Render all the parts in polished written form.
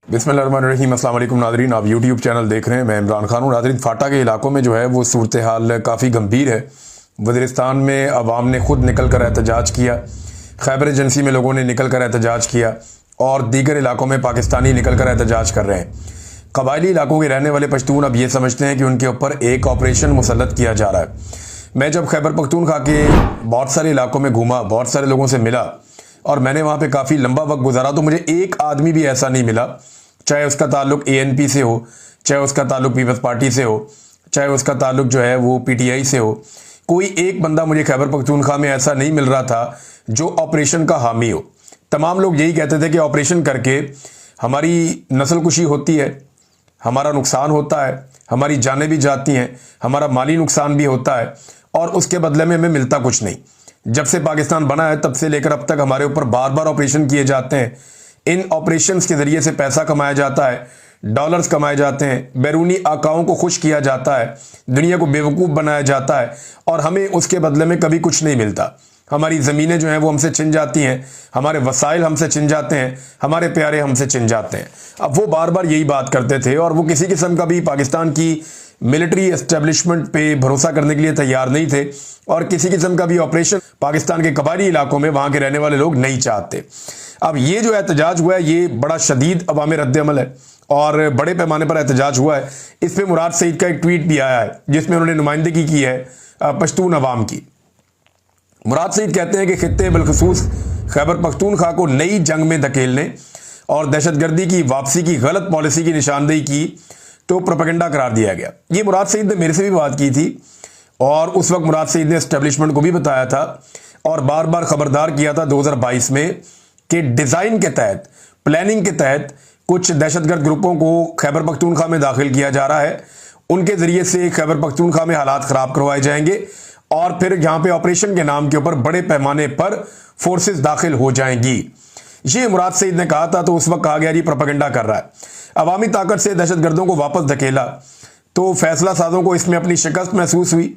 बिस्मिल्लाहिर्रहमानिर्रहीम। अस्सलाम वालेकुम नाज़रीन, आप यूट्यूब चैनल देख रहे हैं। मैं इमरान खान हूँ। नाज़रीन, फाटा के इलाकों में जो है वो सूरत हाल काफ़ी गंभीर है। वज़ीरिस्तान में अवाम ने ख़ुद निकल कर एहतजाज किया, खैबर एजेंसी में लोगों ने निकल कर एहतजाज किया और दीगर इलाकों में पाकिस्तानी निकल कर एहतजाज कर रहे हैं। कबायली इलाकों के रहने वाले पश्तून अब ये समझते हैं कि उनके ऊपर एक ऑपरेशन मुसल्लत किया जा रहा है। मैं जब खैबर पख्तूनख्वा के बहुत सारे इलाकों में घूमा, बहुत सारे लोगों से मिला और मैंने वहाँ पे काफ़ी लंबा वक्त गुजारा, तो मुझे एक आदमी भी ऐसा नहीं मिला, चाहे उसका ताल्लुक ANP से हो, चाहे उसका ताल्लुक पीपल्स पार्टी से हो, चाहे उसका ताल्लुक जो है वो PTI से हो, कोई एक बंदा मुझे खैबर पख्तूनख्वा में ऐसा नहीं मिल रहा था जो ऑपरेशन का हामी हो। तमाम लोग यही कहते थे कि ऑपरेशन करके हमारी नस्ल कुशी होती है, हमारा नुकसान होता है, हमारी जानें भी जाती हैं, हमारा माली नुकसान भी होता है और उसके बदले में हमें मिलता कुछ नहीं। जब से पाकिस्तान बना है तब से लेकर अब तक हमारे ऊपर बार बार ऑपरेशन किए जाते हैं। इन ऑपरेशंस के ज़रिए से पैसा कमाया जाता है, डॉलर्स कमाए जाते हैं, बैरूनी आकाओं को खुश किया जाता है, दुनिया को बेवकूफ़ बनाया जाता है और हमें उसके बदले में कभी कुछ नहीं मिलता। हमारी ज़मीनें जो हैं वो हमसे छिन जाती हैं, हमारे वसाइल हमसे छिन जाते हैं, हमारे प्यारे हमसे छिन जाते हैं। अब वो बार बार यही बात करते थे और वो किसी किस्म का भी पाकिस्तान की मिलिट्री एस्टेब्लिशमेंट पे भरोसा करने के लिए तैयार नहीं थे और किसी किस्म का भी ऑपरेशन पाकिस्तान के कबायली इलाकों में वहाँ के रहने वाले लोग नहीं चाहते। अब ये जो एहतजाज हुआ है ये बड़ा शदीद अवामी रद्द-ए-अमल है और बड़े पैमाने पर एहतजाज हुआ है। इस पर मुराद सईद का एक ट्वीट भी आया है जिसमें उन्होंने नुमाइंदगी की है पश्तून अवाम की। मुराद सईद कहते हैं कि खित्ते बिलखसूस खैबर पख्तूनख्वा को नई जंग में धकेलने और दहशतगर्दी की वापसी की गलत पॉलिसी की निशानदेही की तो प्रोपेगेंडा करार दिया गया। ये मुराद सईद ने मेरे से भी बात की थी और उस वक्त मुराद सईद ने एस्टेब्लिशमेंट को भी बताया था और बार बार खबरदार किया था 2022 में कि डिज़ाइन के तहत, प्लानिंग के तहत कुछ दहशतगर्द ग्रुपों को खैबर पख्तूनख्वा में दाखिल किया जा रहा है। उनके ज़रिए से खैबर पख्तूनख्वा में हालात ख़राब करवाए जाएंगे और फिर यहाँ पे ऑपरेशन के नाम के ऊपर बड़े पैमाने पर फोर्सेस दाखिल हो जाएंगी। ये मुराद सईद ने कहा था, तो उस वक्त कहा गया ये प्रोपेगेंडा कर रहा है। अवामी ताकत से दहशतगर्दों को वापस धकेला तो फैसला साजों को इसमें अपनी शिकस्त महसूस हुई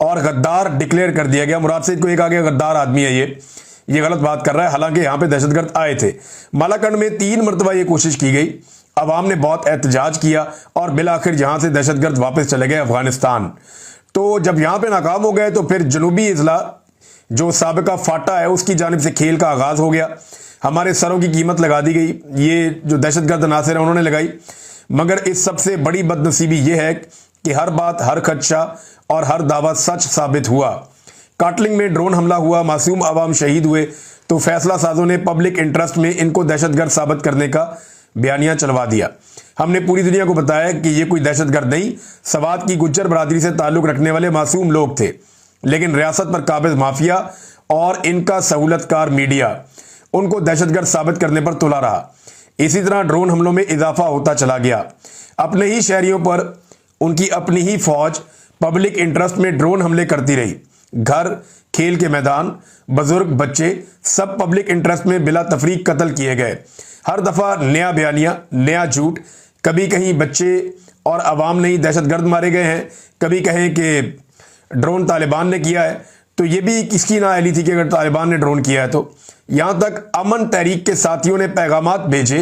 और गद्दार डिक्लेयर कर दिया गया। मुराद सईद को एक आगे गद्दार आदमी है, ये गलत बात कर रहा है। हालांकि यहाँ पे दहशतगर्द आए थे। मालाकंड में 3 मरतबा ये कोशिश की गई, अवाम ने बहुत एहतजाज किया और बिल आखिर यहाँ से दहशतगर्द वापस चले गए अफगानिस्तान। तो जब यहाँ पे नाकाम हो गए तो फिर जनूबी इजला जो साबिका फाटा है उसकी जानिब से खेल का आगाज हो गया। हमारे सरों की कीमत लगा दी गई, ये जो दहशतगर्द नासिर है उन्होंने लगाई। मगर इस सबसे बड़ी बदनसीबी ये है कि हर बात, हर खदशा और हर दावा सच साबित हुआ। काटलिंग में ड्रोन हमला हुआ, मासूम आवाम शहीद हुए, तो फैसला साजों ने पब्लिक इंटरेस्ट में इनको दहशतगर्द साबित करने का बयानिया चलवा दिया। हमने पूरी दुनिया को बताया कि ये कोई दहशतगर्द नहीं, सवात की गुज्जर बरादरी से ताल्लुक रखने वाले मासूम लोग थे। लेकिन रियासत पर काबिज माफिया और इनका सहूलतकार मीडिया उनको दहशतगर्द साबित करने पर तुला रहा। इसी तरह ड्रोन हमलों में इजाफा होता चला गया। अपने ही शहरियों पर उनकी अपनी ही फौज पब्लिक इंटरेस्ट में ड्रोन हमले करती रही। घर, खेल के मैदान, बुजुर्ग, बच्चे सब पब्लिक इंटरेस्ट में बिला तफरीक कत्ल किए गए। हर दफा नया बयानिया, नया झूठ। कभी कहीं बच्चे और अवाम नहीं दहशतगर्द मारे गए हैं, कभी कहें कि ड्रोन तालिबान ने किया है, तो ये भी किसकी नाअहली थी कि अगर तालिबान ने ड्रोन किया है। तो यहां तक अमन तहरीक के साथियों ने पैगामात भेजे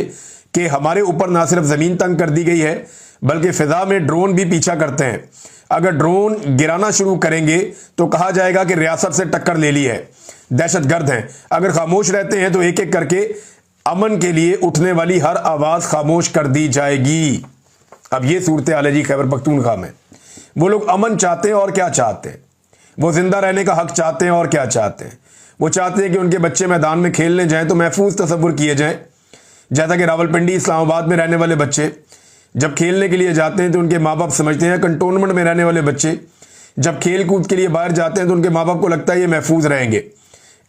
कि हमारे ऊपर ना सिर्फ जमीन तंग कर दी गई है बल्कि फिजा में ड्रोन भी पीछा करते हैं। अगर ड्रोन गिराना शुरू करेंगे तो कहा जाएगा कि रियासत से टक्कर ले ली है, दहशतगर्द हैं। अगर खामोश रहते हैं तो एक एक करके अमन के लिए उठने वाली हर आवाज खामोश कर दी जाएगी। अब ये सूरत हाल है जी खैबर पख्तूनख्वा में। वो लोग अमन चाहते हैं और क्या चाहते हैं, वो जिंदा रहने का हक चाहते हैं और क्या चाहते हैं। वो चाहते हैं कि उनके बच्चे मैदान में खेलने जाएं तो महफूज तस्वुर किए जाएं। जैसा कि रावलपिंडी, इस्लामाबाद में रहने वाले बच्चे जब खेलने के लिए जाते हैं तो उनके माँ बाप समझते हैं, कंटोनमेंट में रहने वाले बच्चे जब खेल कूद के लिए बाहर जाते हैं तो उनके माँ बाप को लगता है ये महफूज रहेंगे।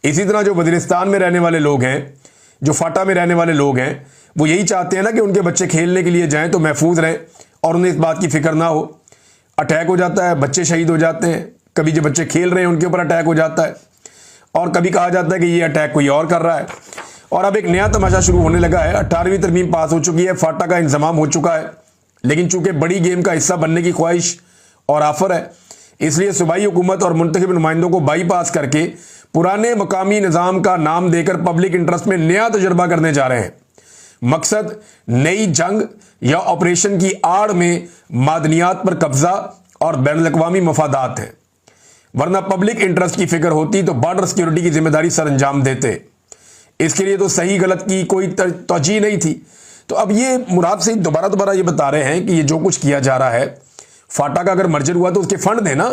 इसी तरह जो वज़ीरिस्तान में रहने वाले लोग हैं, जो फाटा में रहने वाले लोग हैं, वो यही चाहते हैं ना कि उनके बच्चे खेलने के लिए जाएँ तो महफूज रहें और उन्हें इस बात की फिक्र ना हो। अटैक हो जाता है, बच्चे शहीद हो जाते हैं, कभी जो बच्चे खेल रहे हैं उनके ऊपर अटैक हो जाता है और कभी कहा जाता है कि ये अटैक कोई और कर रहा है। और अब एक नया तमाशा शुरू होने लगा है। 18वीं तरमीम पास हो चुकी है, फाटा का इंतजाम हो चुका है, लेकिन चूंकि बड़ी गेम का हिस्सा बनने की ख्वाहिश और ऑफर है, इसलिए सूबाई हुकूमत और मुंतखब नुमाइंदों को बाईपास करके पुराने मकामी निज़ाम का नाम देकर पब्लिक इंटरेस्ट में नया तजुर्बा करने जा रहे हैं। मकसद नई जंग या ऑपरेशन की आड़ में मादनियात पर कब्जा और बैनुल-अक़वामी मफादात है, वरना पब्लिक इंटरेस्ट की फिक्र होती तो बॉर्डर सिक्योरिटी की जिम्मेदारी सर अंजाम देते। इसके लिए तो सही गलत की कोई तर्जीह नहीं थी। तो अब ये मुराद से दोबारा ये बता रहे हैं कि ये जो कुछ किया जा रहा है, फाटा का अगर मर्जर हुआ तो उसके फंड देना,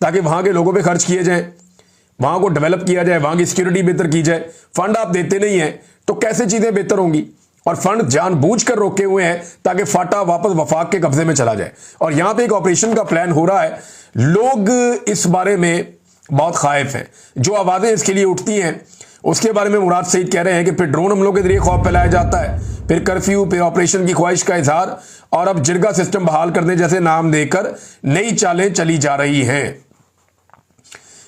ताकि वहां के लोगों पे खर्च किए जाए, वहां को डेवलप किया जाए, वहां की सिक्योरिटी बेहतर की जाए। फंड आप देते नहीं है तो कैसे चीजें बेहतर होंगी? और फंड जानबूझकर रोके हुए हैं ताकि फाटा वापस वफाक के कब्जे में चला जाए। और यहां पे एक ऑपरेशन का प्लान हो रहा है। लोग इस बारे में बहुत खाइफ हैं। जो आवाजें इसके लिए उठती हैं उसके बारे में मुराद सईद कह रहे हैं कि फिर ड्रोन हमलों के जरिए खौफ फैलाया जाता है, फिर कर्फ्यू, फिर ऑपरेशन की ख्वाहिश का इजहार, और अब जिरगा सिस्टम बहाल करने जैसे नाम देकर नई चालें चली जा रही हैं।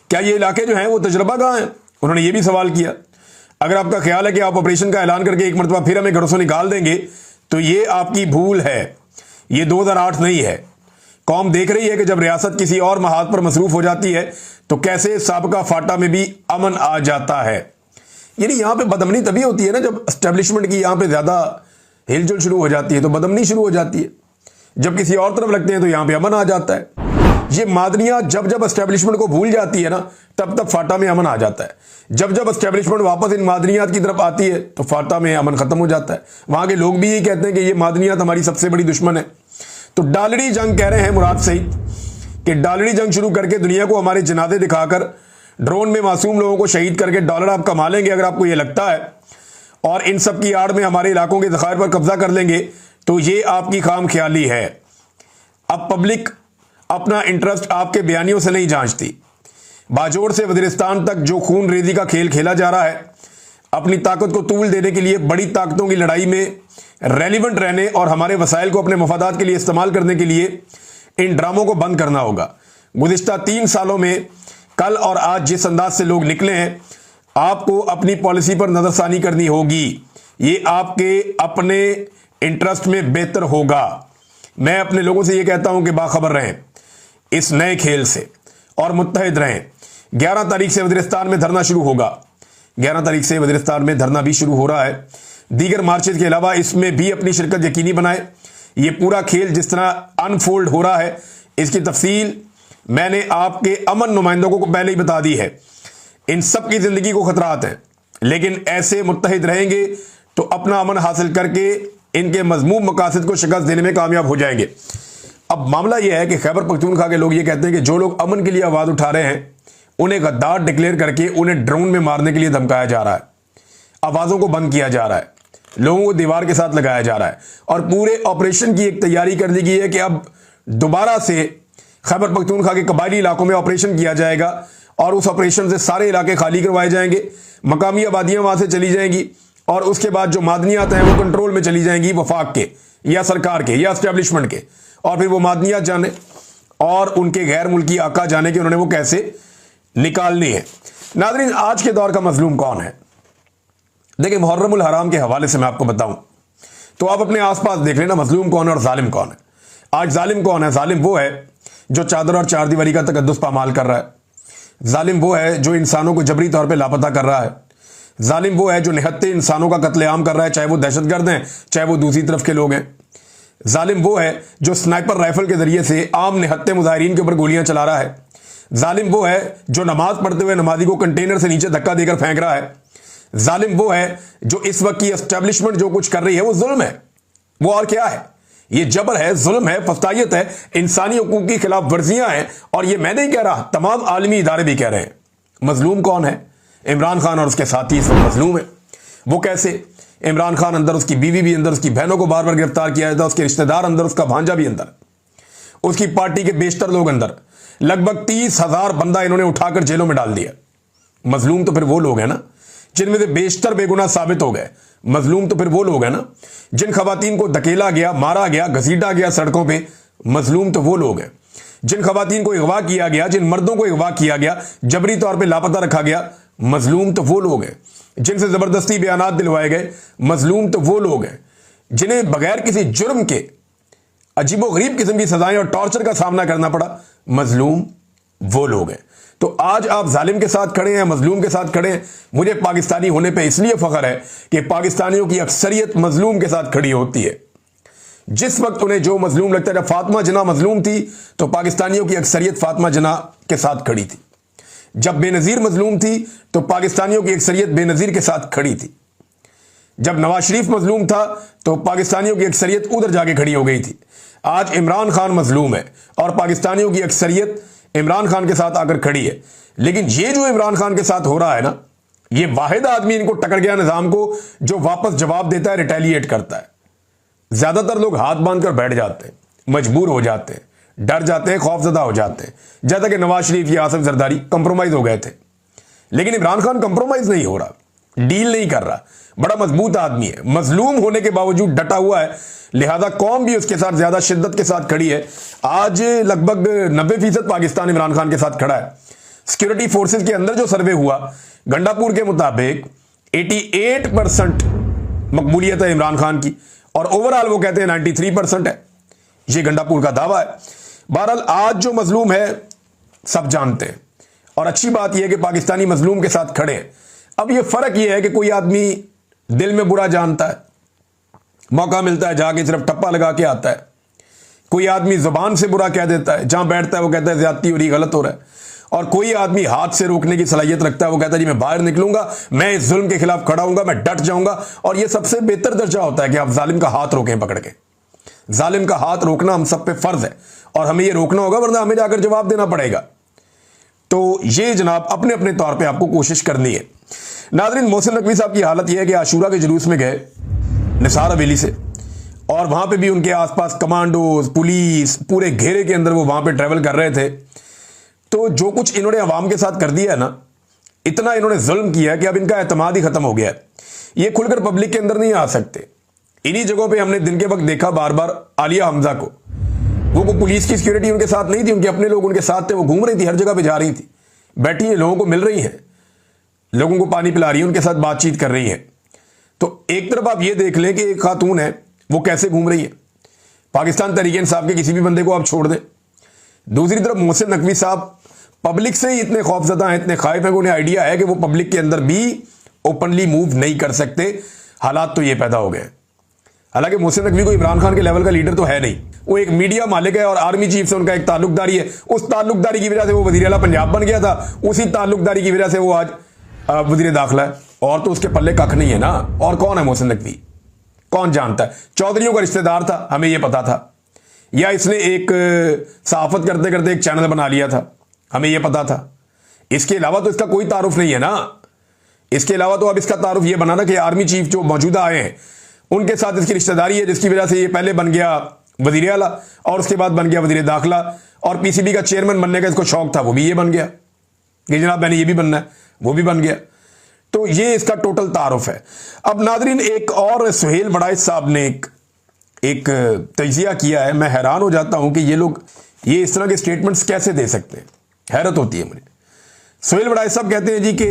क्या ये इलाके जो हैं वो तजुर्बागाह हैं? उन्होंने ये भी सवाल किया। अगर आपका ख्याल है कि आप ऑपरेशन का ऐलान करके एक मरतबा फिर हमें घरों से निकाल देंगे तो ये आपकी भूल है। ये 2008 नहीं है। कौम देख रही है कि जब रियासत किसी और महाद पर मसरूफ हो जाती है तो कैसे साबका फाटा में भी अमन आ जाता है। यानी यहां पे बदअमनी तभी होती है ना जब एस्टेब्लिशमेंट की यहां पे ज्यादा हिलजुल शुरू हो जाती है तो बदअमनी शुरू हो जाती है। जब किसी और तरफ लगते हैं तो यहां पे अमन आ जाता है। ये मादनियात जब एस्टेब्लिशमेंट को भूल जाती है ना तब फाटा में अमन आ जाता है। जब एस्टेब्लिशमेंट वापस इन मादनियात की तरफ आती है तो फाटा में अमन खत्म हो जाता है। वहां के लोग भी ये कहते हैं कि ये मादनियात हमारी सबसे बड़ी दुश्मन है। तो डालड़ी जंग कह रहे हैं मुराद सईद कि डालड़ी जंग शुरू करके दुनिया को हमारे जनाजे दिखाकर ड्रोन में मासूम लोगों को शहीद करके डॉलर आप कमा लेंगे अगर आपको ये लगता है, और इन सब की आड़ में हमारे इलाकों के ज़खायर पर कब्जा कर लेंगे, तो ये आपकी खाम ख्याली है। अब पब्लिक अपना इंटरेस्ट आपके बयानियों से नहीं जांचती। बाजोड़ से वज़ीरिस्तान तक जो खून रेजी का खेल खेला जा रहा है, अपनी ताकत को तूल देने के लिए बड़ी ताकतों की लड़ाई में रेलिवेंट रहने और हमारे वसाइल को अपने मफादात के लिए इस्तेमाल करने के लिए इन ड्रामों को बंद करना होगा। गुज़िश्ता 3 सालों में कल और आज जिस अंदाज से लोग निकले हैं, आपको अपनी पॉलिसी पर नजरसानी करनी होगी। ये आपके अपने इंटरेस्ट में बेहतर होगा। मैं अपने लोगों से ये कहता हूं कि बाखबर रहें इस नए खेल से और मुत्तहिद रहें। 11 तारीख से वज़ीरिस्तान में धरना शुरू होगा। 11 तारीख से वज़ीरिस्तान में धरना भी शुरू हो रहा है। दीगर मार्चेज के अलावा इसमें भी अपनी शिरकत यकीनी बनाए। ये पूरा खेल जिस तरह अनफोल्ड हो रहा है, इसकी तफसील मैंने आपके अमन नुमाइंदों को पहले ही बता दी है। इन सब की जिंदगी को खतरात हैं, लेकिन ऐसे मुत्तहिद रहेंगे तो अपना अमन हासिल करके इनके मजमूम मकासद को शिकस्त देने में कामयाब हो जाएंगे। अब मामला यह है कि खैबर पख्तूनख्वा के लोग ये कहते हैं कि जो लोग अमन के लिए आवाज उठा रहे हैं उन्हें गद्दार डिक्लेयर करके उन्हें ड्रोन में मारने के लिए धमकाया जा रहा है। आवाजों को बंद किया जा रहा है, लोगों को दीवार के साथ लगाया जा रहा है, और पूरे ऑपरेशन की एक तैयारी कर दी गई है कि अब दोबारा से खैबर पख्तूनख्वा के कबायली इलाकों में ऑपरेशन किया जाएगा और उस ऑपरेशन से सारे इलाके खाली करवाए जाएंगे। मकामी आबादियां वहां से चली जाएंगी और उसके बाद जो मादनियात हैं वो कंट्रोल में चली जाएंगी वफाक के या सरकार के या एस्टेब्लिशमेंट के, और फिर वो मादनियात जाने और उनके गैर मुल्की आका जाने के उन्होंने वो कैसे निकालनी है। नाज़रीन, आज के दौर का मजलूम कौन है? देखिए, मुहर्रमुल हराम के हवाले से मैं आपको बताऊं तो आप अपने आसपास देख लेना मजलूम कौन है और जालिम कौन है। आज जालिम कौन है? जालिम वो है जो चादर और चारदीवारी का तकद्दुस पामाल कर रहा है। जालिम वो है जो इंसानों को जबरी तौर पे लापता कर रहा है। जालिम वो है जो निहत्ते इंसानों का कत्लेआम कर रहा है, चाहे वो दहशतगर्द हैं चाहे वो दूसरी तरफ के लोग हैं। जालिम वो है जो स्नाइपर राइफल के जरिए से आम निहत्ते मुजाहिरीन के ऊपर गोलियां चला रहा है। जालिम वो है जो नमाज पढ़ते हुए नमाजी को कंटेनर से नीचे धक्का देकर फेंक रहा है। जालिम वो है जो इस वक्त की एस्टेब्लिशमेंट जो कुछ कर रही है वो जुल्म है। वो और क्या है? ये जबर है, जुल्म है, फस्तायत है, इंसानी हुकूक की खिलाफ वर्जियां हैं। और ये मैं नहीं कह रहा, तमाम आलमी इदारे भी कह रहे हैं। मजलूम कौन है? इमरान खान और उसके साथी इस वक्त मजलूम है। वो कैसे? इमरान खान अंदर, उसकी बीवी भी अंदर, उसकी बहनों को बार बार गिरफ्तार किया जाता है, उसके रिश्तेदार अंदर, उसका भांजा भी अंदर, उसकी पार्टी के बेशतर लोग अंदर। लगभग 30,000 बंदा इन्होंने उठाकर जेलों में डाल दिया। मजलूम तो फिर वो लोग हैं ना जिनमें से बेशतर बेगुनाह साबित हो गए। मजलूम तो फिर वो लोग हैं ना जिन खवातीन को धकेला गया, मारा गया, घसीटा गया सड़कों पे। मजलूम तो वो लोग हैं जिन खवातीन को अगवा किया गया, जिन मर्दों को अगवा किया गया, जबरी तौर पे लापता रखा गया। मजलूम तो वो लोग हैं जिनसे जबरदस्ती बयानात दिलवाए गए। मजलूम तो वो लोग हैं जिन्हें बगैर किसी जुर्म के अजीबो गरीब किस्म की सजाएं और टॉर्चर का सामना करना पड़ा। मजलूम वो लोग हैं। तो आज आप जालिम के साथ खड़े हैं, मजलूम के साथ खड़े हैं। मुझे पाकिस्तानी होने पे इसलिए फख्र है कि पाकिस्तानियों की अक्सरियत मजलूम के साथ खड़ी होती है। जिस वक्त उन्हें जो मजलूम लगता है, जब फातिमा जिन्ना मजलूम थी तो पाकिस्तानियों की अक्सरियत फातिमा जिन्ना के साथ खड़ी थी। जब बेनजीर मजलूम थी तो पाकिस्तानियों की अक्सरियत बेनजीर के साथ खड़ी थी। जब नवाज शरीफ मजलूम था तो पाकिस्तानियों की अक्सरियत उधर जाके खड़ी हो गई थी। आज इमरान खान मजलूम है और पाकिस्तानियों की अक्सरियत इमरान खान के साथ आकर खड़ी है। लेकिन ये जो इमरान खान के साथ हो रहा है ना, ये वाहिद आदमी इनको टकर गया निजाम को, जो वापस जवाब देता है, रिटेलिएट करता है। ज्यादातर लोग हाथ बांधकर बैठ जाते हैं, मजबूर हो जाते हैं, डर जाते हैं, खौफजदा हो जाते हैं। जैसा कि नवाज शरीफ या आसिफ जरदारी कंप्रोमाइज हो गए थे, लेकिन इमरान खान कंप्रोमाइज नहीं हो रहा, डील नहीं कर रहा। बड़ा मजबूत आदमी है, मजलूम होने के बावजूद डटा हुआ है, लिहाजा कौम भी उसके साथ ज्यादा शिद्दत के साथ खड़ी है। आज लगभग 90% पाकिस्तान इमरान खान के साथ खड़ा है। सिक्योरिटी फोर्सेस के अंदर जो सर्वे हुआ, गंडापुर के मुताबिक 88% मकबूलियत है इमरान खान की, और ओवरऑल वो कहते हैं 93% है। ये गंडापुर का दावा है। बहरहाल आज जो मजलूम है सब जानते हैं, और अच्छी बात यह है कि पाकिस्तानी मजलूम के साथ खड़े हैं। अब यह फर्क यह है कि कोई आदमी दिल में बुरा जानता है, मौका मिलता है जाके सिर्फ टप्पा लगा के आता है। कोई आदमी जुबान से बुरा कह देता है, जहां बैठता है वो कहता है ज्यादती हो रही, गलत हो रहा है। और कोई आदमी हाथ से रोकने की सलाहियत रखता है, वो कहता है जी मैं बाहर निकलूंगा, मैं इस जुल्म के खिलाफ खड़ा हूंगा, मैं डट जाऊंगा। और यह सबसे बेहतर दर्जा होता है कि आप जालिम का हाथ रोकें पकड़ के। जालिम का हाथ रोकना हम सब पे फर्ज है और हमें यह रोकना होगा, वरना हमें जाकर जवाब देना पड़ेगा। तो ये जनाब अपने अपने तौर पर आपको कोशिश करनी है। नाज़रीन, मोहसिन नकवी साहब की हालत यह है कि आशूरा के जुलूस में गए निसार हवेली से, और वहां पे भी उनके आसपास कमांडोज, पुलिस, पूरे घेरे के अंदर वो वहां पे ट्रेवल कर रहे थे। तो जो कुछ इन्होंने अवाम के साथ कर दिया है ना, इतना इन्होंने जुल्म किया है कि अब इनका एतमाद ही खत्म हो गया है। ये खुलकर पब्लिक के अंदर नहीं आ सकते। इन्हीं जगहों पे हमने दिन के वक्त देखा बार बार आलिया हमजा को, वो पुलिस की सिक्योरिटी उनके साथ नहीं थी, उनके अपने लोग उनके साथ थे, वो घूम रही थी, हर जगह पे जा रही थी, बैठी है, लोगों को मिल रही है, लोगों को पानी पिला रही है, उनके साथ बातचीत कर रही है। तो एक तरफ आप ये देख लें कि एक खातून है, वो कैसे घूम रही है, पाकिस्तान तहरीक इंसाफ के किसी भी बंदे को आप छोड़ दें। दूसरी तरफ मोहसिन नकवी साहब पब्लिक से ही इतने खौफजदा हैं, इतने खाइफ हैं कि उन्हें आइडिया है कि वो पब्लिक के अंदर भी ओपनली मूव नहीं कर सकते। हालात तो ये पैदा हो गए। हालांकि मोहसिन नकवी को इमरान खान के लेवल का लीडर तो है नहीं, वो एक मीडिया मालिक है और आर्मी चीफ से उनका एक ताल्लुकदारी है। उस ताल्लुकदारी की वजह से वो वजीर आला पंजाब बन गया था, उसी ताल्लुकदारी की वजह से वो आज वजीर दाखिला है। और तो उसके पल्ले कख नहीं है ना। और कौन है मोहसिन नकवी, कौन जानता है? चौधरियों का रिश्तेदार था, हमें यह पता था, या इसने एक सहाफत करते करते एक चैनल बना लिया था, हमें यह पता था। इसके अलावा तो इसका कोई तारुफ नहीं है ना। इसके अलावा तो अब इसका तारुफ यह बना ना कि आर्मी चीफ जो मौजूदा आए हैं उनके साथ इसकी रिश्तेदारी है, जिसकी वजह से ये पहले बन गया वजीर आला और उसके बाद बन गया वजीर दाखिला, और पीसीबी का चेयरमैन बनने का इसको शौक था, वो भी ये बन गया कि जनाब मैंने ये भी बनना है, वो भी बन गया। तो ये इसका टोटल तारुफ है। अब नाजरीन, एक और सुहेल वड़ाइच साहब ने एक तजिया किया है। मैं हैरान हो जाता हूं कि ये लोग ये इस तरह के स्टेटमेंट्स कैसे दे सकते हैं, हैरत होती है मुझे। सुहेल वड़ाइच साहब कहते हैं जी कि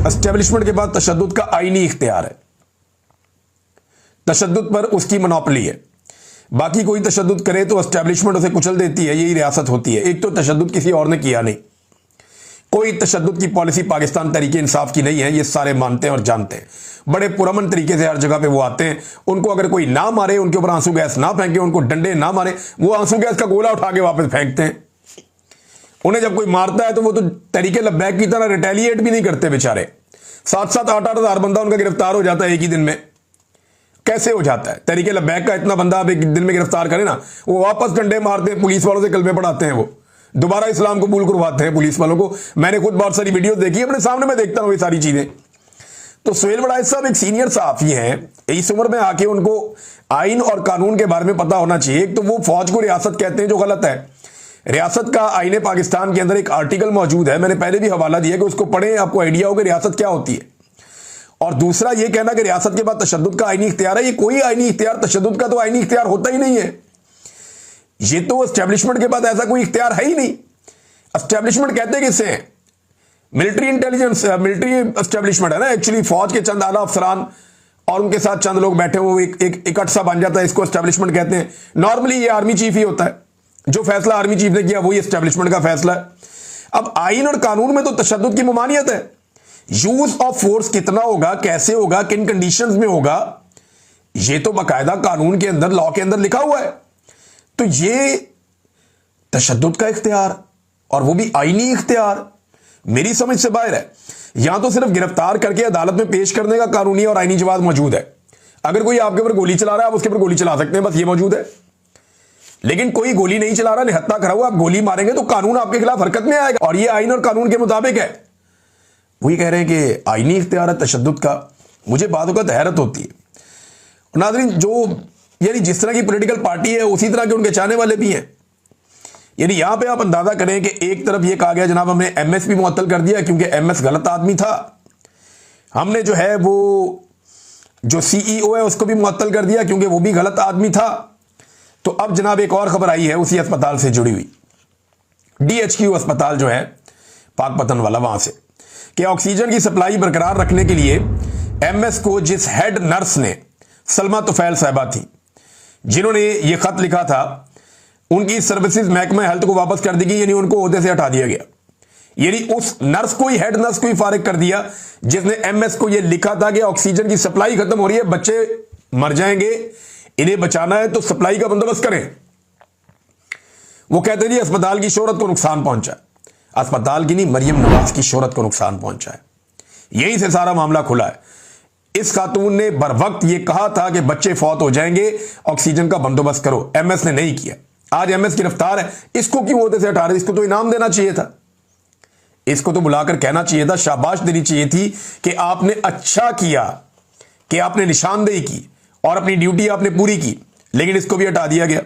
एस्टेब्लिशमेंट के बाद तशद्दुद का आईनी इख्तियार है, तशद्दुद पर उसकी मोनोपोली है, बाकी कोई तशद्दुद करे तो एस्टेब्लिशमेंट उसे कुचल देती है, यही रियासत होती है। एक तो तशद्दुद किसी और ने किया नहीं, कोई तशद्दुद की पॉलिसी पाकिस्तान तहरीक इंसाफ की नहीं है, ये सारे मानते हैं और जानते हैं। बड़े पुरअमन तरीके से हर जगह पे वो आते हैं। उनको अगर कोई ना मारे, उनके ऊपर आंसू गैस ना फेंके, उनको डंडे ना मारे, वो आंसू गैस का गोला उठा के वापस फेंकते हैं। उन्हें जब कोई मारता है तो वो तो तहरीक लब्बैक की तरह रिटेलिएट भी नहीं करते बेचारे। 7-7, 8-8 हज़ार बंदा उनका गिरफ्तार हो जाता है एक ही दिन में। कैसे हो जाता है? तहरीक लब्बैक का इतना बंदा आप एक दिन में गिरफ्तार करें ना, वो वापस डंडे मारते हैं, पुलिस वालों से कलमे पढ़ाते हैं, वो दोबारा इस्लाम कबूल करवाते हैं पुलिस वालों को। मैंने खुद बहुत सारी वीडियो देखी, अपने सामने में देखता हूं ये सारी चीजें। तो सुहेल वड़ाइच साहब एक सीनियर सहाफी हैं, इस उम्र में आके उनको आइन और कानून के बारे में पता होना चाहिए। एक तो वो फौज को रियासत कहते हैं, जो गलत है। रियासत का आईने पाकिस्तान के अंदर एक आर्टिकल मौजूद है, मैंने पहले भी हवाला दिया कि उसको पढ़ें, आपको आइडिया हो कि रियासत क्या होती है। और दूसरा ये कहना कि रियासत के बाद तशद्दुद का आईनी इख्तियार है, ये कोई आईनी इख्तियार, तशद्दुद का तो आईनी इख्तियार होता ही नहीं है। ये तो एस्टेब्लिशमेंट के बाद ऐसा कोई इख्तियार है ही नहीं। एस्टेब्लिशमेंट कहते किससे हैं? मिलिट्री इंटेलिजेंस, मिलिट्री एस्टेब्लिशमेंट है ना एक्चुअली। फौज के चंद आला अफसरान और उनके साथ चंद लोग बैठे हुए एक इकट्ठ सा बन जाता है, इसको एस्टेब्लिशमेंट कहते हैं। नॉर्मली ये आर्मी चीफ ही होता है, जो फैसला आर्मी चीफ ने किया वही एस्टेब्लिशमेंट का फैसला है। अब आइन और कानून में तो तशद्दुद की ममानियत है। यूज ऑफ फोर्स कितना होगा, कैसे होगा, किन कंडीशंस में होगा, ये तो बाकायदा कानून के अंदर, लॉ के अंदर लिखा हुआ है। तो ये तशद्दुद का इख्तियार, और वो भी आईनी इख्तियार, मेरी समझ से बाहर है। यहां तो सिर्फ गिरफ्तार करके अदालत में पेश करने का कानूनी और आईनी जवाब मौजूद है। अगर कोई आपके ऊपर गोली चला रहा है, आप उसके ऊपर गोली चला सकते हैं, बस ये मौजूद है। लेकिन कोई गोली नहीं चला रहा, निहत्था खड़ा हुआ, आप गोली मारेंगे तो कानून आपके खिलाफ हरकत में आएगा, और ये आईन और कानून के मुताबिक है। वही कह रहे हैं कि आईनी इख्तियार है तशद्दुद का। मुझे बातों का हैरत होती है। नाज़रीन, जो यानी जिस तरह की पॉलिटिकल पार्टी है उसी तरह के उनके चाहने वाले भी हैं। यानी यहां पे आप अंदाजा करें कि एक तरफ ये कहा गया जनाब हमने एमएस भी मुअत्तल कर दिया क्योंकि एमएस गलत आदमी था, हमने जो है वो जो सीईओ है उसको भी मुअत्तल कर दिया क्योंकि वो भी गलत आदमी था। तो अब जनाब एक और खबर आई है उसी अस्पताल से जुड़ी हुई, DHQ अस्पताल जो है पाकपतन वाला, वहां से कि ऑक्सीजन की सप्लाई बरकरार रखने के लिए एमएस को जिस हेड नर्स ने, सलमा तुफैल साहिबा थी, जिन्होंने ये खत लिखा था, उनकी सर्विसेज महकमा हेल्थ को वापस कर दी गई, यानी उनको ओहदे से हटा दिया गया। यानी उस नर्स को ही, हेड नर्स को ही फारिग कर दिया जिसने एमएस को यह लिखा था कि ऑक्सीजन की सप्लाई खत्म हो रही है, बच्चे मर जाएंगे, इन्हें बचाना है तो सप्लाई का बंदोबस्त करें। वो कहते जी अस्पताल की शोहरत को नुकसान पहुंचा। अस्पताल की नहीं, मरियम नवाज की शोहरत को नुकसान पहुंचा है। यहीं से सारा मामला खुला है। इस खातून ने बर वक्त ये कहा था कि बच्चे फौत हो जाएंगे, ऑक्सीजन का बंदोबस्त करो। एमएस ने नहीं किया। आज एमएस गिरफ्तार है, इसको क्यों ओहदे से हटा रहे? इसको तो इनाम देना चाहिए था, इसको तो बुलाकर कहना चाहिए था, शाबाश देनी चाहिए थी कि आपने अच्छा किया, कि आपने निशानदेही की और अपनी ड्यूटी आपने पूरी की, लेकिन इसको भी हटा दिया गया।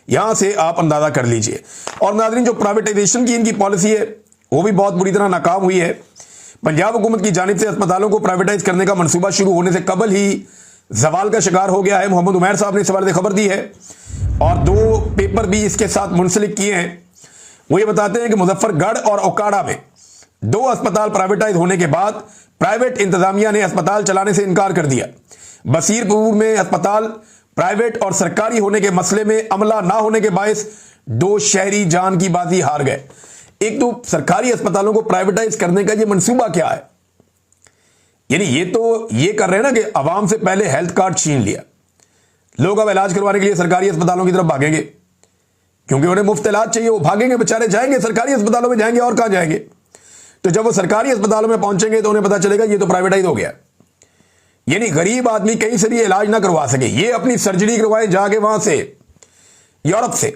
यहां से आप अंदाजा कर लीजिए। और नाज़रीन, जो प्राइवेटाइजेशन की इनकी पॉलिसी है वो भी बहुत बुरी तरह नाकाम हुई है। पंजाब हुकूमत की जानिब से अस्पतालों को प्राइवेटाइज करने का मंसूबा शुरू होने से कबल ही जवाल का शिकार हो गया है। मोहम्मद उमैर साहब ने इस हवाले से खबर दी है और 2 पेपर भी इसके साथ मुंसलिक किए हैं। वो ये बताते हैं कि मुजफ्फरगढ़ और ओकाड़ा में 2 अस्पताल प्राइवेटाइज होने के बाद प्राइवेट इंतजामिया ने अस्पताल चलाने से इनकार कर दिया। बसीरपुर में अस्पताल प्राइवेट और सरकारी होने के मसले में अमला ना होने के बायस 2 शहरी जान की बाजी हार गए। एक तो सरकारी अस्पतालों को प्राइवेटाइज करने का ये मंसूबा क्या है? यानी ये कर रहे हैं ना कि आवाम से पहले हेल्थ कार्ड छीन लिया, लोग अब इलाज करवाने के लिए सरकारी अस्पतालों की तरफ भागेंगे क्योंकि उन्हें मुफ्त इलाज चाहिए। वो भागेंगे, बेचारे जाएंगे सरकारी अस्पतालों में, जाएंगे और कहां जाएंगे? तो जब वो सरकारी अस्पतालों में पहुंचेंगे तो उन्हें पता चलेगा ये तो प्राइवेटाइज हो गया। यानी गरीब आदमी कहीं से भी इलाज ना करवा सके, ये अपनी सर्जरी करवाएं जाके वहां से, यूरोप से,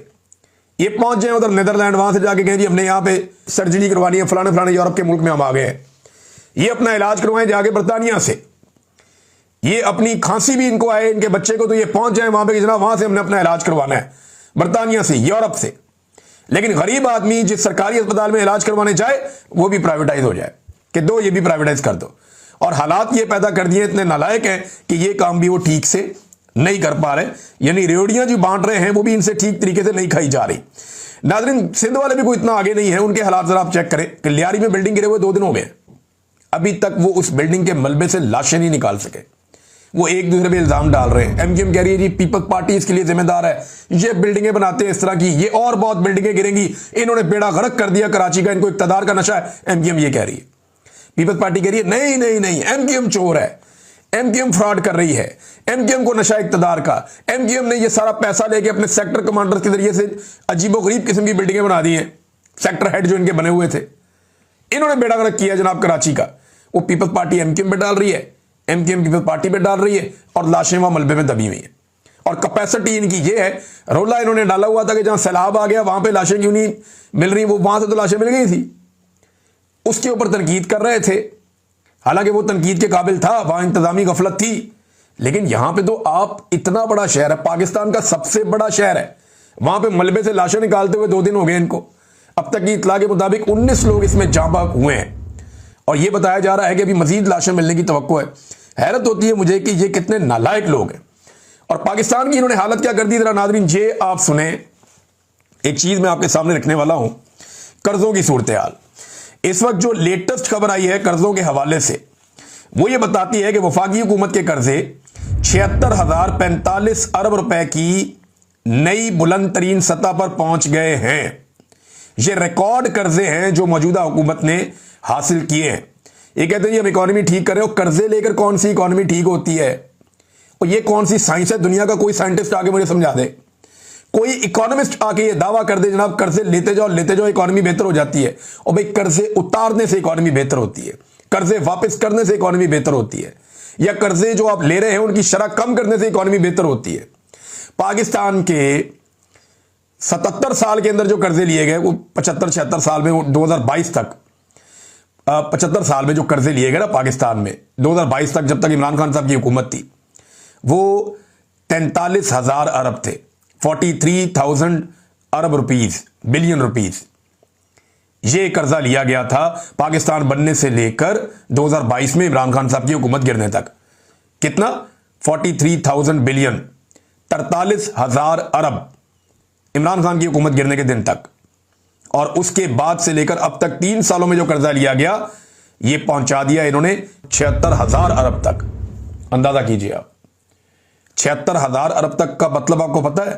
ये पहुंच जाए उधर नीदरलैंड, वहां से जाके कहें जी हमने यहां पे सर्जरी करवानी है, फलाने फलाने यूरोप के मुल्क में हम आ गए हैं। ये अपना इलाज करवाएं जाके बरतानिया से, ये अपनी खांसी भी इनको आए इनके बच्चे को तो ये पहुंच जाए वहां पे जनाब वहां से हमने अपना इलाज करवाना है, बरतानिया से, यूरोप से। लेकिन गरीब आदमी जिस सरकारी अस्पताल में इलाज करवाने जाए वो भी प्राइवेटाइज हो जाए कि दो ये भी प्राइवेटाइज कर दो। और हालात ये पैदा कर दिए, इतने नालायक हैं कि ये काम भी वो ठीक से नहीं कर पा रहे। यानी रेवड़ियां जो बांट रहे हैं वो भी इनसे ठीक तरीके से नहीं खाई जा रही। नाज़रीन, सिंध वाले भी कोई इतना आगे नहीं है, उनके हालात जरा आप चेक करें कि लियारी में बिल्डिंग गिरे हुए 2 दिन हो गए, अभी तक वो उस बिल्डिंग के मलबे से लाशें नहीं निकाल सके। वो एक दूसरे पे इल्जाम डाल रहे हैं। एमजीएम कह रही है जी पीपल्स पार्टी इसके लिए जिम्मेदार है, ये बिल्डिंगें बनाते हैं इस तरह की, ये और बहुत बिल्डिंगें गिरेंगी, इन्होंने बेड़ा गर्क कर दिया कराची का, इनको इक्तदार का नशा है। एमजीएम ये कह रही है, पीपल्स पार्टी कह रही है नहीं नहीं नहीं, एमजीएम चोर है, एमजीएम फ्रॉड कर रही है, एमजीएम को नशा इक्तदार का, एमजीएम ने ये सारा पैसा लेके अपने सेक्टर कमांडर के जरिए से अजीबोगरीब किस्म की बिल्डिंगें बना दी हैं। सेक्टर हेड जो इनके बने हुए थे, इन्होंने बेड़ा गर्क किया जनाब कराची का। वो पीपल्स पार्टी एमजीएम पे डाल रही है, एमजीएम पीपल्स पार्टी पे डाल रही है, और लाशें वहां मलबे में दबी हुई हैं। और कैपेसिटी इनकी ये है, रोला इन्होंने डाला हुआ था कि जहां सैलाब आ गया वहां पे लाशें क्यों नहीं मिल रही, वो वहां से तो लाशें मिल गई थी, उसके ऊपर तनकीद कर रहे थे। हालांकि वो तनकीद के काबिल था, वहां इंतजामी गफलत थी। लेकिन यहां पे तो आप, इतना बड़ा शहर है, पाकिस्तान का सबसे बड़ा शहर है, वहां पे मलबे से लाशें निकालते हुए 2 दिन हो गए इनको। अब तक की इतला के मुताबिक 19 लोग इसमें जाँ बाग हुए हैं और यह बताया जा रहा है कि अभी मजीद लाशें मिलने की तवक्को है। हैरत होती है मुझे कि ये कितने नालायक लोग हैं। और पाकिस्तान की इन्होंने हालत क्या कर दी, जरा नाज़रीन ये आप सुने। एक चीज मैं आपके सामने रखने वाला हूं, कर्जों की सूरत हाल। इस वक्त जो लेटेस्ट खबर आई है कर्जों के हवाले से, वो ये बताती है कि वफाकी हुकूमत के कर्जे 76,045 अरब रुपए की नई बुलंद तरीन सतह पर पहुंच गए हैं। ये रिकॉर्ड कर्जे हैं जो मौजूदा हुकूमत ने हासिल किए हैं। ये कहते हैं हम इकोनॉमी ठीक कर रहे हो, कर्जे लेकर कौन सी इकोनॉमी ठीक होती है? और ये कौन सी साइंस है? दुनिया का कोई साइंटिस्ट आके मुझे समझा दे, कोई इकोनॉमिस्ट आके ये दावा कर दे जनाब कर्जे लेते जाओ इकोनॉमी बेहतर हो जाती है। और भाई कर्जे उतारने से इकोनॉमी बेहतर होती है, कर्जे वापस करने से इकोनॉमी बेहतर होती है, या कर्जे जो आप ले रहे हैं उनकी शरह कम करने से इकोनॉमी बेहतर होती है। पाकिस्तान के 77 साल के अंदर जो कर्जे लिए गए वो 75-76 साल में 2022 तक 75 साल में जो कर्जे लिए गए ना पाकिस्तान में 2022 तक, जब तक इमरान खान साहब की हुकूमत थी, वो 43,000 अरब थे, 43,000 अरब रुपीज, बिलियन रुपीज। ये कर्जा लिया गया था पाकिस्तान बनने से लेकर 2022 में इमरान खान साहब की हुकूमत गिरने तक। कितना? 43,000 बिलियन, 43,000 अरब इमरान खान की हुकूमत गिरने के दिन तक। और उसके बाद से लेकर अब तक 3 सालों में जो कर्जा लिया गया ये पहुंचा दिया इन्होंने 76,000 अरब तक। अंदाजा कीजिए आप, 76,000 अरब तक का मतलब आपको पता है?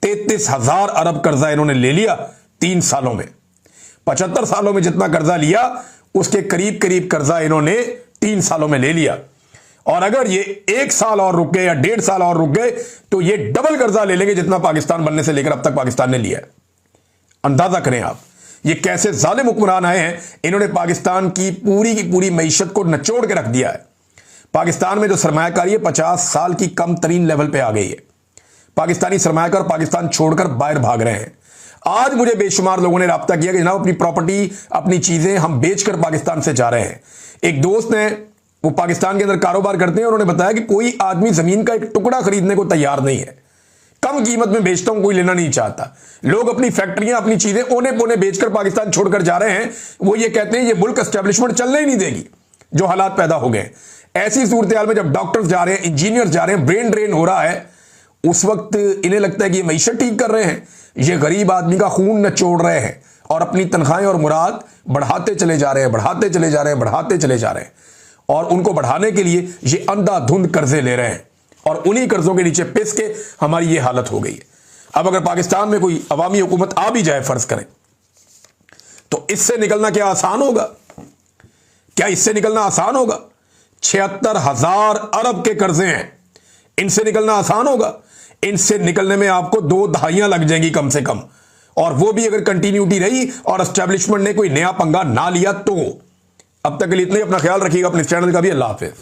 33,000 अरब कर्जा इन्होंने ले लिया 3 सालों में। 75 सालों में जितना कर्जा लिया उसके करीब करीब कर्जा इन्होंने 3 सालों में ले लिया। और अगर ये 1 साल और रुक गए या 1.5 साल और रुक गए तो ये डबल कर्जा ले लेंगे जितना पाकिस्तान बनने से लेकर अब तक पाकिस्तान ने लिया है। अंदाजा करें आप, ये कैसे जालिम हुक्मरान आए हैं। इन्होंने पाकिस्तान की पूरी मईशत को निचोड़ के रख दिया है। पाकिस्तान में जो सरमायाकारी है 50 साल की कम तरीन लेवल पे आ गई है। पाकिस्तानी सरमायाकार पाकिस्तान छोड़कर बाहर भाग रहे हैं। आज मुझे बेशुमार लोगों ने राब्ता किया कि जनाब अपनी प्रॉपर्टी, अपनी चीजें हम बेचकर पाकिस्तान से जा रहे हैं। एक दोस्त ने, वो पाकिस्तान के अंदर कारोबार करते हैं, उन्होंने बताया कि कोई आदमी जमीन का एक टुकड़ा खरीदने को तैयार नहीं है। कम कीमत में बेचता हूं, कोई लेना नहीं चाहता। लोग अपनी फैक्ट्रियां, अपनी चीजें ओने पोने बेचकर पाकिस्तान छोड़कर जा रहे हैं। वो ये कहते हैं ये मुल्क एस्टेब्लिशमेंट चलने ही नहीं देगी, जो हालात पैदा हो गए। ऐसी सूरत हाल में जब डॉक्टर्स जा रहे हैं, इंजीनियर जा रहे हैं, ब्रेन ड्रेन हो रहा है, उस वक्त इन्हें लगता है कि ये मईशत ठीक कर रहे हैं। ये गरीब आदमी का खून नचोड़ रहे हैं और अपनी तनख्वाहें और मुराद बढ़ाते चले जा रहे हैं, बढ़ाते चले जा रहे हैं, बढ़ाते चले जा रहे हैं। और उनको बढ़ाने के लिए ये अंधाधुंध कर्जे ले रहे हैं और उन्हीं कर्जों के नीचे पिस के हमारी ये हालत हो गई है। अब अगर पाकिस्तान में कोई अवामी हुकूमत आ भी जाए, फर्ज करें, तो इससे निकलना क्या आसान होगा? क्या इससे निकलना आसान होगा? 76,000 अरब के कर्जे हैं, इनसे निकलना आसान होगा? इनसे निकलने में आपको 2 दहाइयां लग जाएंगी कम से कम। और वो भी अगर कंटिन्यूटी रही और एस्टेब्लिशमेंट ने कोई नया पंगा ना लिया तो। अब तक के लिए इतना ही। अपना ख्याल रखिएगा, अपने चैनल का भी। अल्लाह हाफिज।